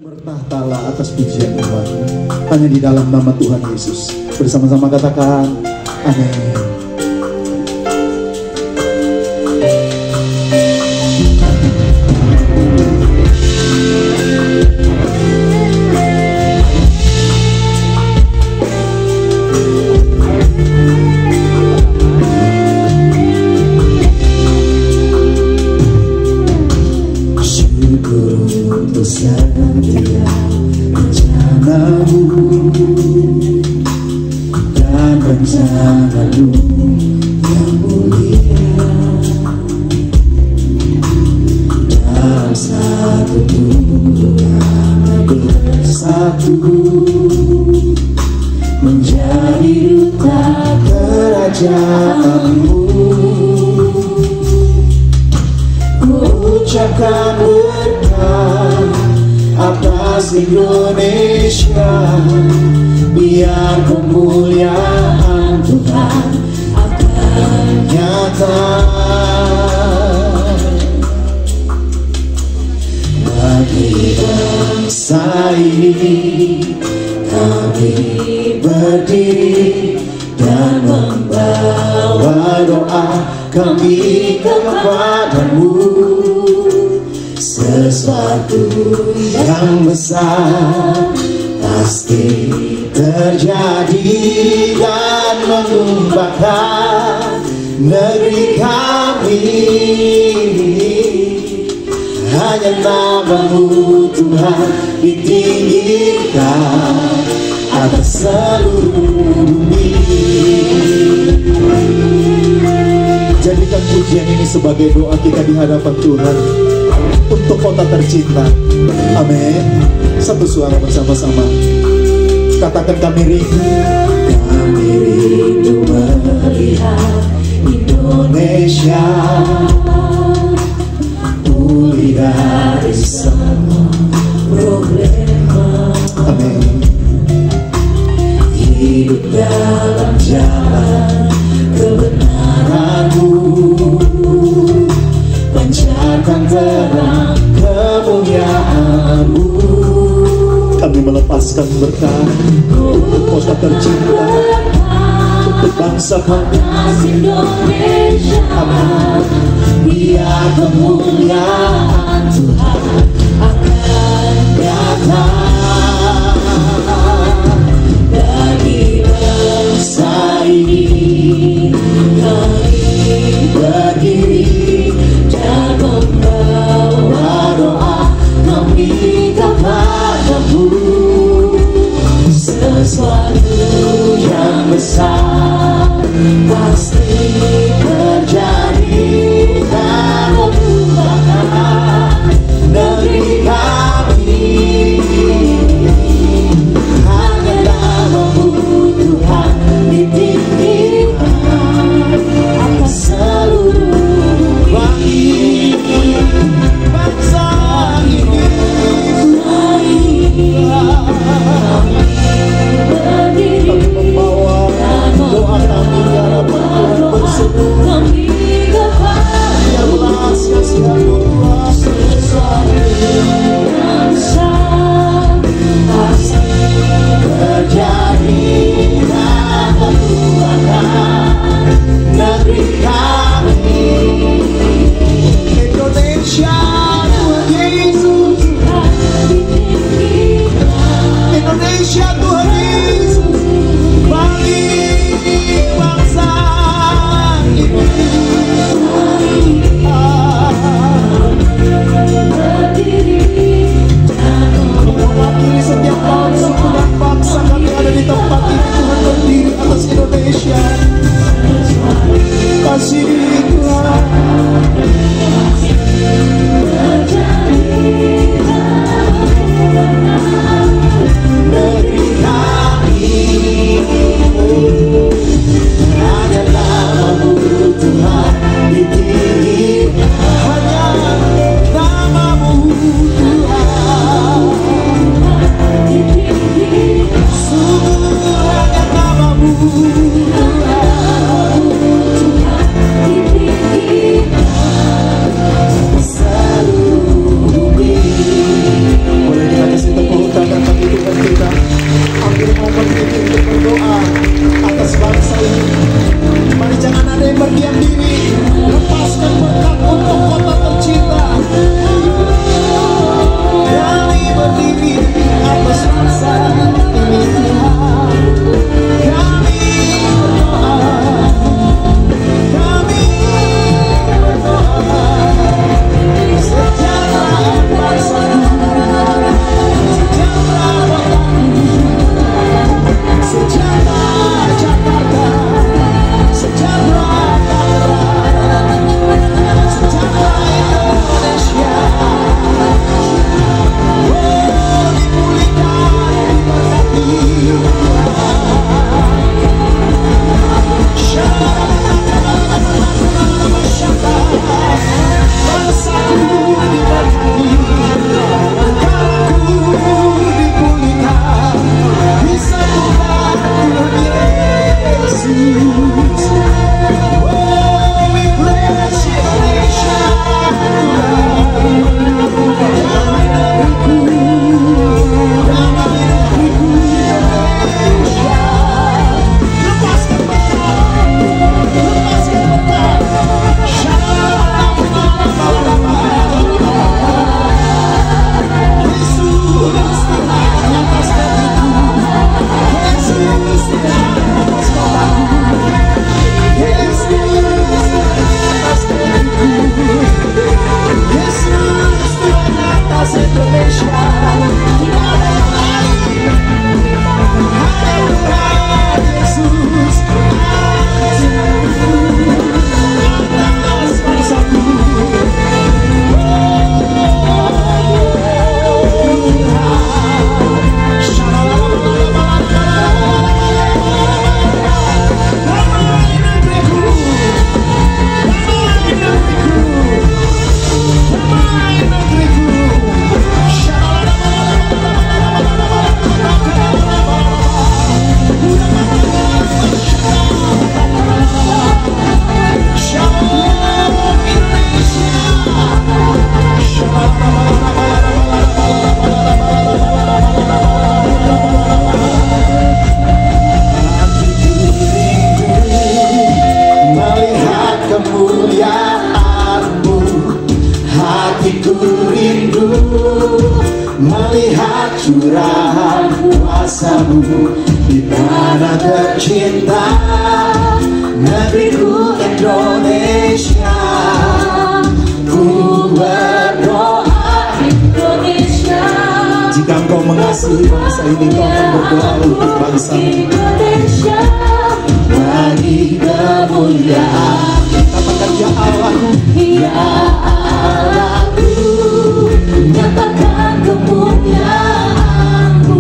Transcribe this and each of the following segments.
Bertahtalah atas pujian Tuhan hanya di dalam nama Tuhan Yesus. Bersama-sama katakan amin. Setia rencanamu dan rencanamu yang mulia, dalam satu Tuhan bersatu menjadi duta kerajaanmu. Ku ucapkan berkat atas Indonesia, biar kemuliaan Tuhan akan nyata. Bagi bangsa ini kami berdiri dan membawa doa kami kepadamu. Sesuatu yang besar pasti terjadi dan mengubahkan negeri kami. Hanya nama-Mu Tuhan ditinggikan atas seluruh bumi. Jadikan pujian ini sebagai doa kita di hadapan Tuhan untuk kota tercinta. Amin. Satu suara bersama-sama. Katakan kami rindu melihat Indonesia pulih dari semua problema. Amin. Hidup dalam jalan kebenaran-Mu, pancarkan terang kemuliaan-Mu. Kami melepaskan berkat untuk kota tercinta, untuk bangsa kami Indonesia. Amin. Biar kemuliaan Tuhan akan nyata bagi bangsa ini. Kami berdiri dan membawa doa kami kepadamu. Sesuatu yang besar pasti terjadi dan mengubahkan negeri kami. Hanya nama-Mu Tuhan ditinggikan atas seluruh bagi bangsa ini. Kami berdiri melihat curahan kuasa-Mu di tanah tercinta negeriku Indonesia. Ku berdoa Indonesia, jika Engkau mengasihi bangsa ini, Engkau akan berdoa untuk bangsa Indonesia bagi kemuliaan. Katakan ya Allahku, ya Allahku, nyatakan kemuliaan-Mu.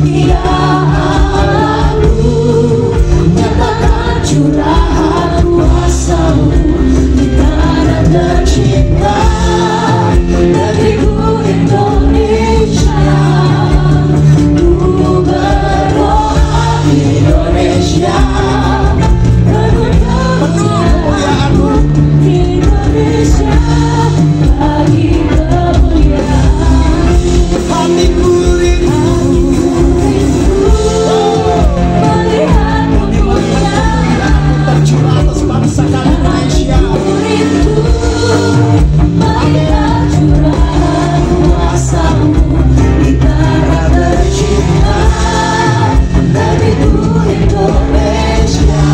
Ya Allahku, nyatakan curahan kuasa-Mu di tanah tercinta negeriku Indonesia. Ku berdoa Indonesia penuh kemuliaan-Mu. Indonesia bagi kemuliaan. Hatiku rindu melihat kemuliaan tercurah atas bangsa Indonesia. Rindu melihat curahan kuasa-Mu di tanah tercinta negeriku Indonesia.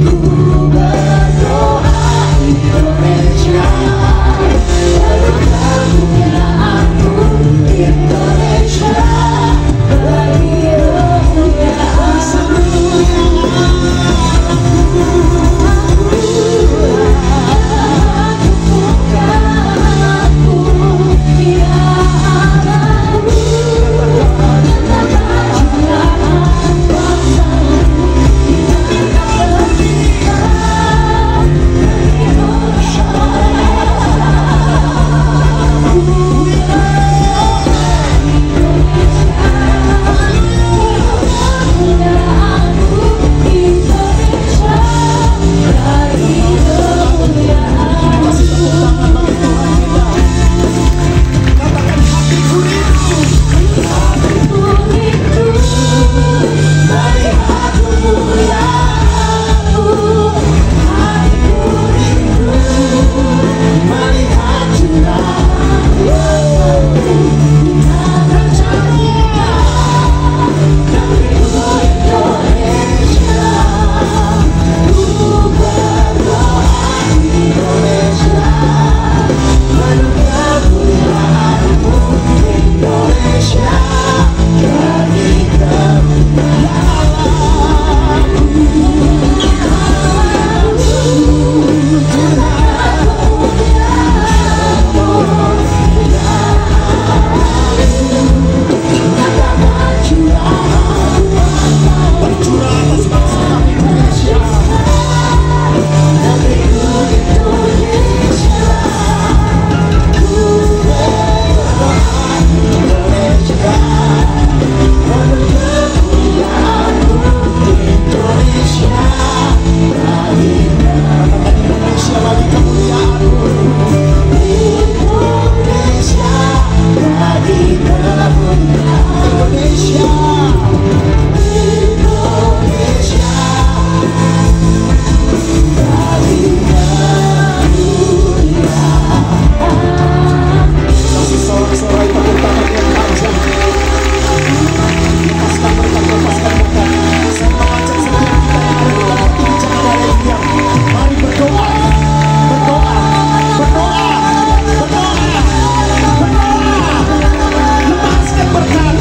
Ku berdoa Indonesia penuh kemuliaan-Mu. Indonesia bagi berkat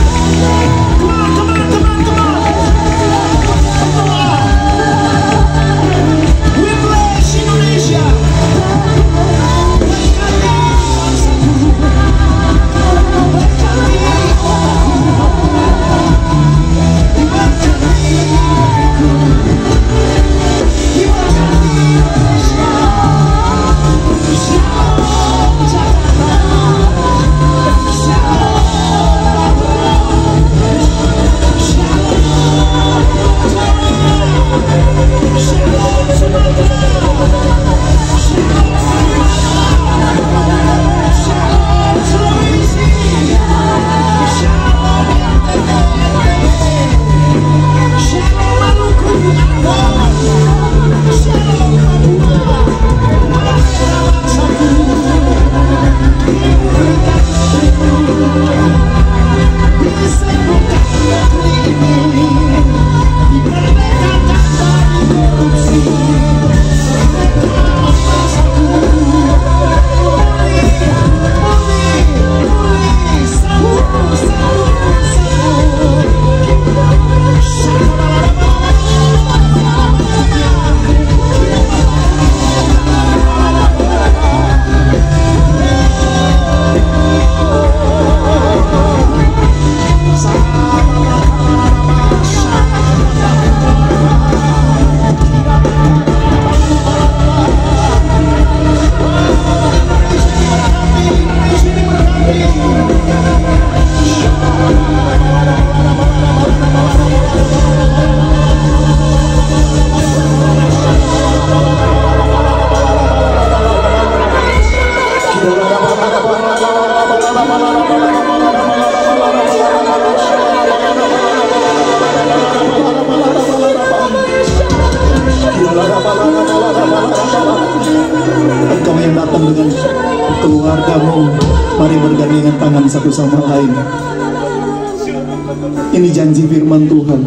Ini janji firman Tuhan.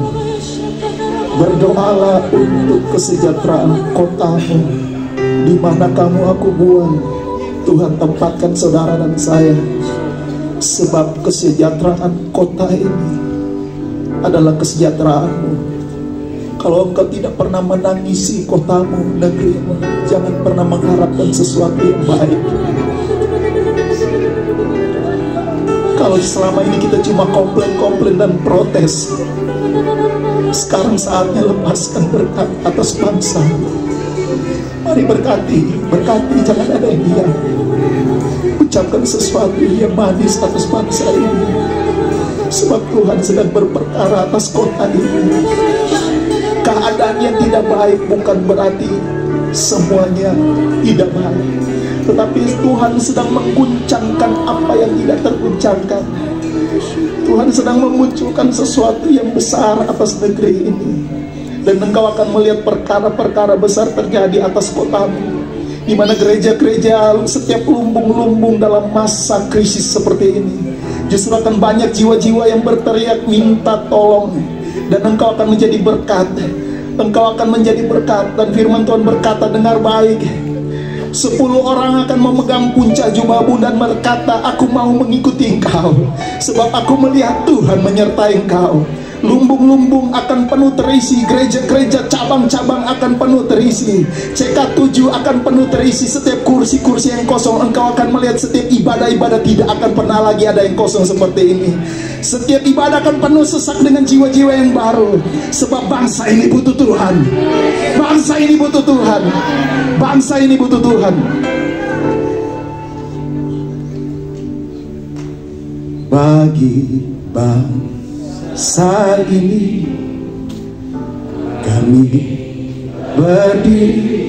Berdoalah untuk kesejahteraan kotamu. Di mana kamu aku buang, Tuhan tempatkan saudara dan saya. Sebab kesejahteraan kota ini adalah kesejahteraanmu. Kalau engkau tidak pernah menangisi kotamu, negerimu, jangan pernah mengharapkan sesuatu yang baik. Kalau selama ini kita cuma komplain dan protes, sekarang saatnya lepaskan berkat atas bangsa. Mari berkati, jangan ada yang diam. Ucapkan sesuatu yang manis atas bangsa ini. Sebab Tuhan sedang berperkara atas kota ini. Keadaan yang tidak baik bukan berarti semuanya tidak baik, tetapi Tuhan sedang mengguncangkan apa yang tidak terguncangkan. Tuhan sedang memunculkan sesuatu yang besar atas negeri ini. Dan engkau akan melihat perkara-perkara besar terjadi atas kotamu, di mana gereja-gereja setiap lumbung-lumbung dalam masa krisis seperti ini justru akan banyak jiwa-jiwa yang berteriak minta tolong. Dan engkau akan menjadi berkat. Engkau akan menjadi berkat. Dan firman Tuhan berkata, dengar baik, 10 orang akan memegang puncak jubahmu dan berkata, aku mau mengikuti engkau, sebab aku melihat Tuhan menyertai engkau. Lumbung-lumbung akan penuh terisi, gereja-gereja cabang-cabang akan penuh terisi, CK7 akan penuh terisi. Setiap kursi-kursi yang kosong, engkau akan melihat setiap ibadah-ibadah tidak akan pernah lagi ada yang kosong seperti ini. Setiap ibadah akan penuh sesak dengan jiwa-jiwa yang baru. Sebab bangsa ini butuh Tuhan. Bangsa ini butuh Tuhan. Bangsa ini butuh Tuhan. Bagi bangsa ini kami berdiri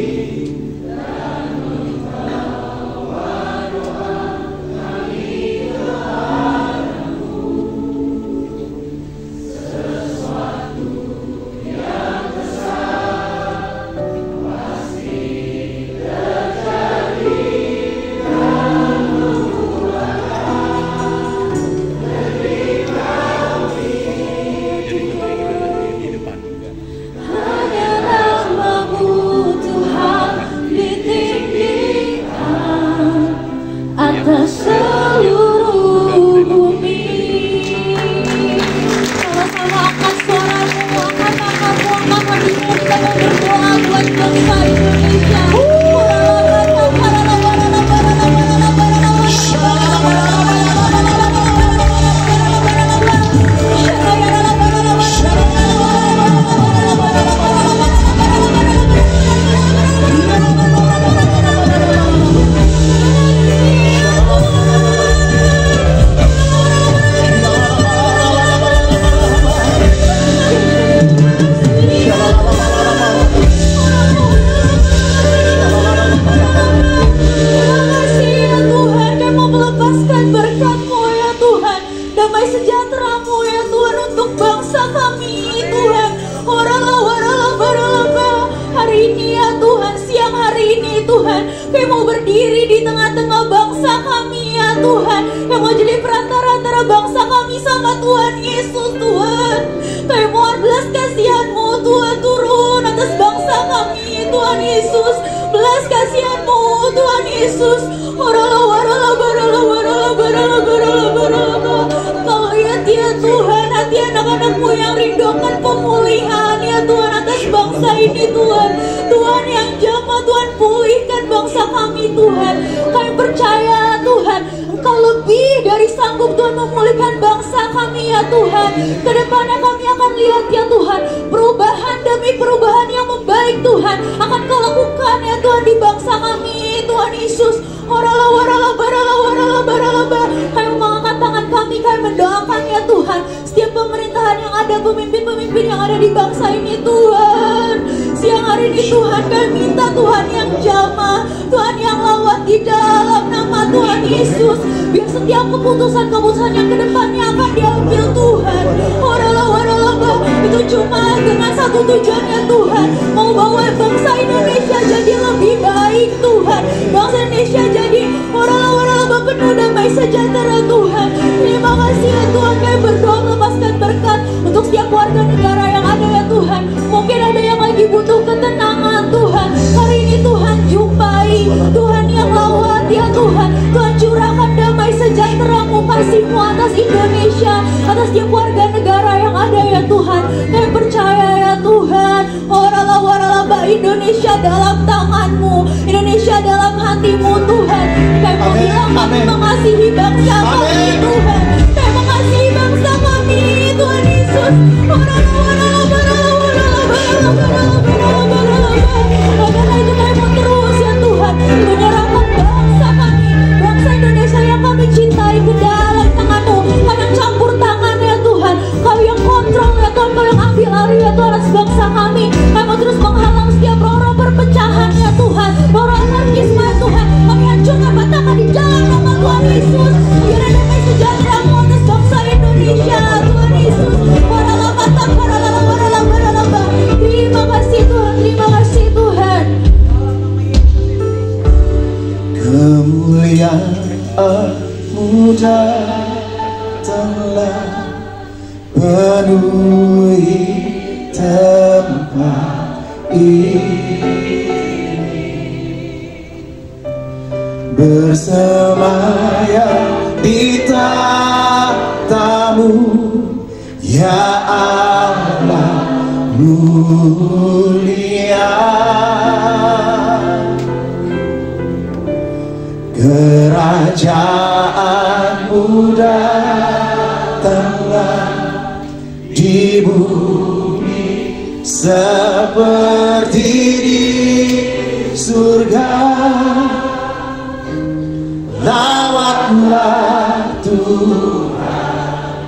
keputusan-keputusan yang kedepannya akan diambil Tuhan. Itu cuma dengan satu tujuannya Tuhan, mau bawa bangsa Indonesia jadi lebih baik Tuhan. Bangsa Indonesia jadi penuh damai sejahtera Tuhan. Terima kasih kami berdoa melepaskan berkat untuk setiap warga negara yang ada ya Tuhan. Mungkin ada yang lagi butuh ketenangan Tuhan. Hari ini Tuhan jumpai, Tuhan yang lawat ya Tuhan. Tuhan curahkan damai sejahtera-Mu, kasih-Mu atas Indonesia, atas setiap warga negara yang ada ya Tuhan. Kami percaya ya Tuhan, warala Indonesia dalam tangan-Mu, Indonesia dalam hati-Mu Tuhan. Kami mau bilang kami mengasihi bangsa kami Tuhan. Kami mengasihi bangsa kami Tuhan Yesus. Karena itu kami mau terus ya Tuhan menyerahkan bangsa kami, bangsa Indonesia yang kami cintai ke dalam tangan-Mu. Kau yang campur tangan ya Tuhan, Kau yang kontrol ya Tuhan, Kau yang ambil alih ya Tuhan atas bangsa kami. Kami mau terus menghalang setiap roh-roh perpecahan ya Tuhan, roh-roh anarkisme ya Tuhan. Kami hancurkan, patahkan di dalam nama Tuhan Yesus. Biar damai sejahtera-Mu atas bangsa Indonesia Tuhan Yesus. Terima kasih Tuhan, terima kasih Tuhan. Kemuliaan-Mu datanglah penuhi tempat ini, bersemayam di tahta-Mu ya Allah mulia. Kerajaan-Mu datanglah di bumi seperti di surga. Lawatlah Tuhan,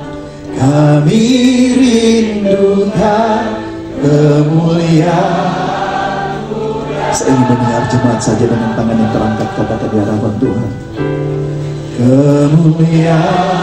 kami rindukan kemuliaan. Saya ingin mendengar jemaat saja dengan tangan yang terangkat katakan di hadapan Tuhan. Kemuliaan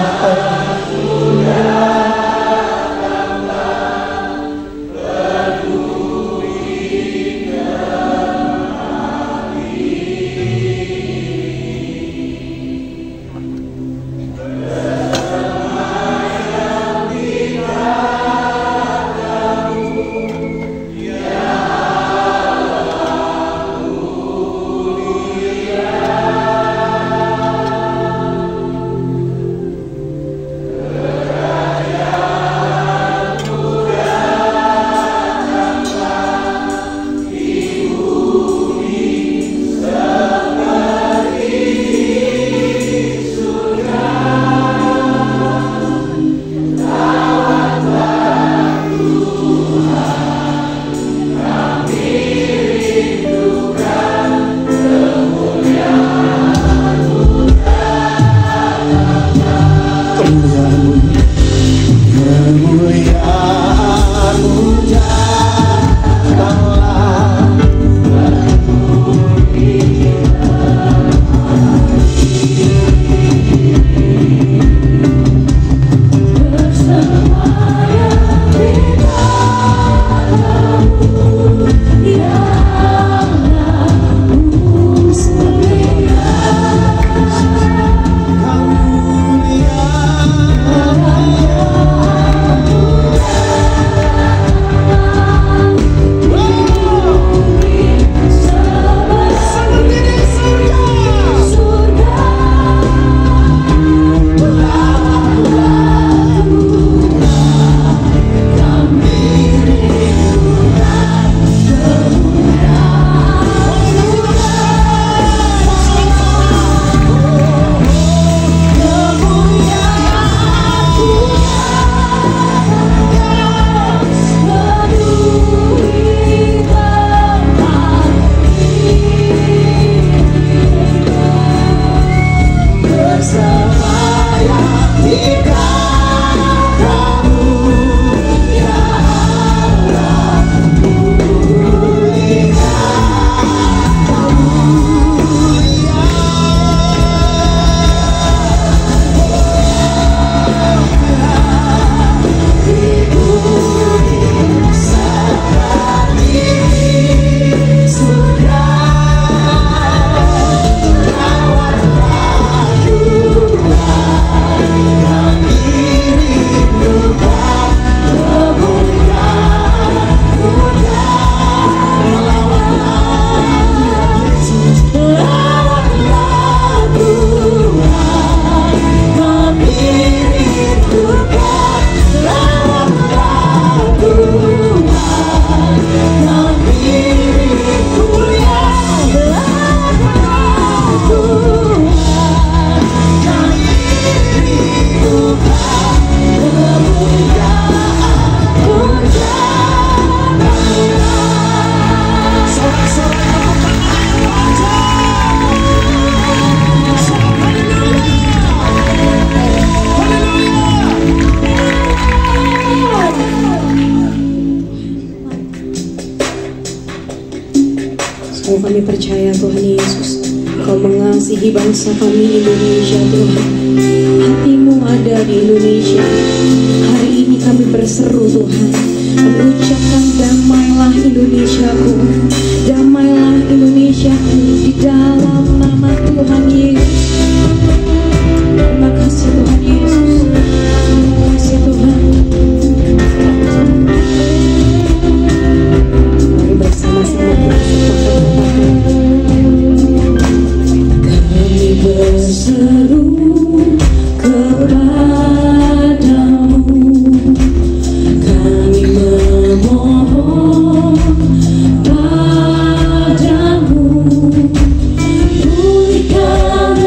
percaya Tuhan Yesus, Kau mengasihi bangsa kami Indonesia Tuhan. Hati-Mu ada di Indonesia. Hari ini kami berseru Tuhan, kami ucapkan damailah Indonesiaku, damailah Indonesiaku di dalam nama Tuhan Yesus. Terima kasih Tuhan Yesus, terima kasih Tuhan. Mari bersama-sama kita sepakatkan. Kami berseru kepadamu, kami memohon padamu, pulihkan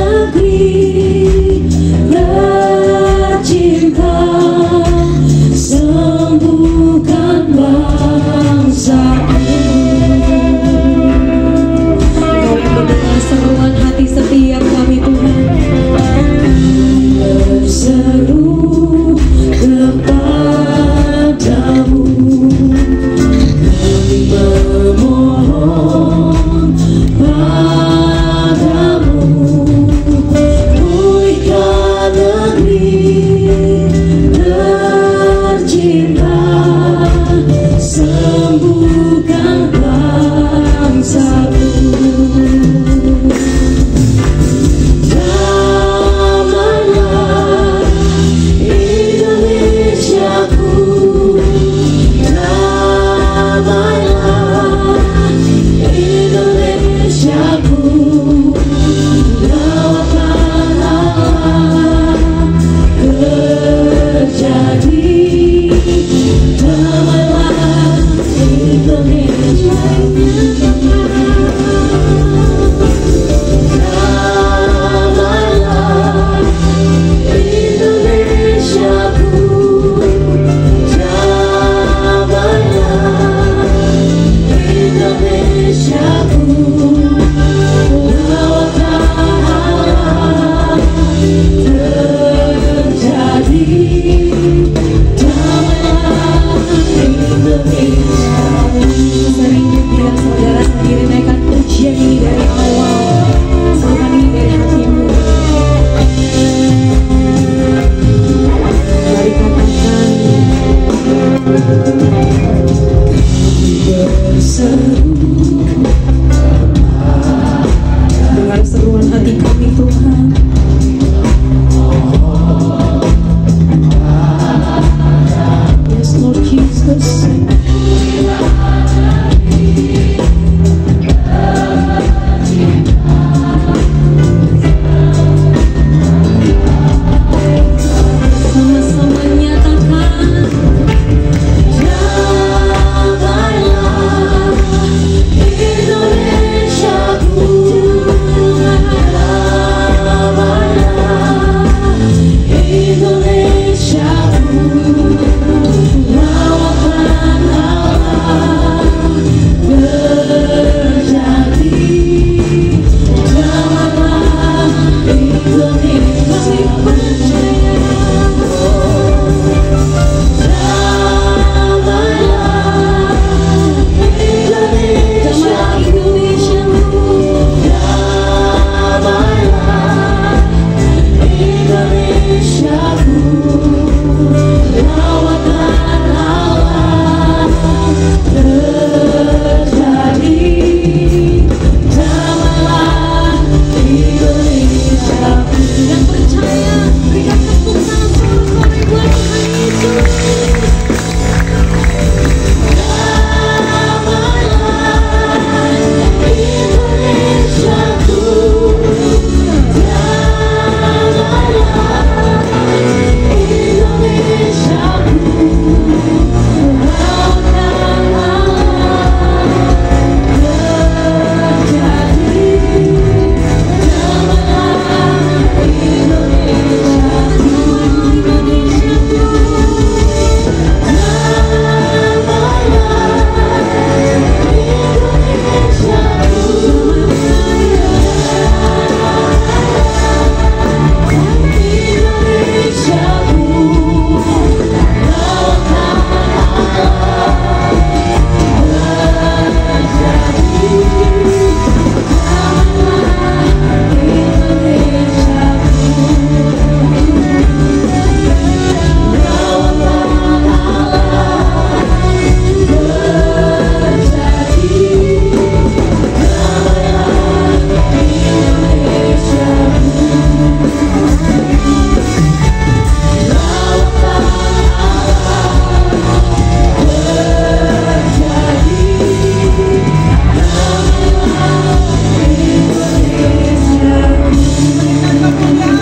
Tuhan.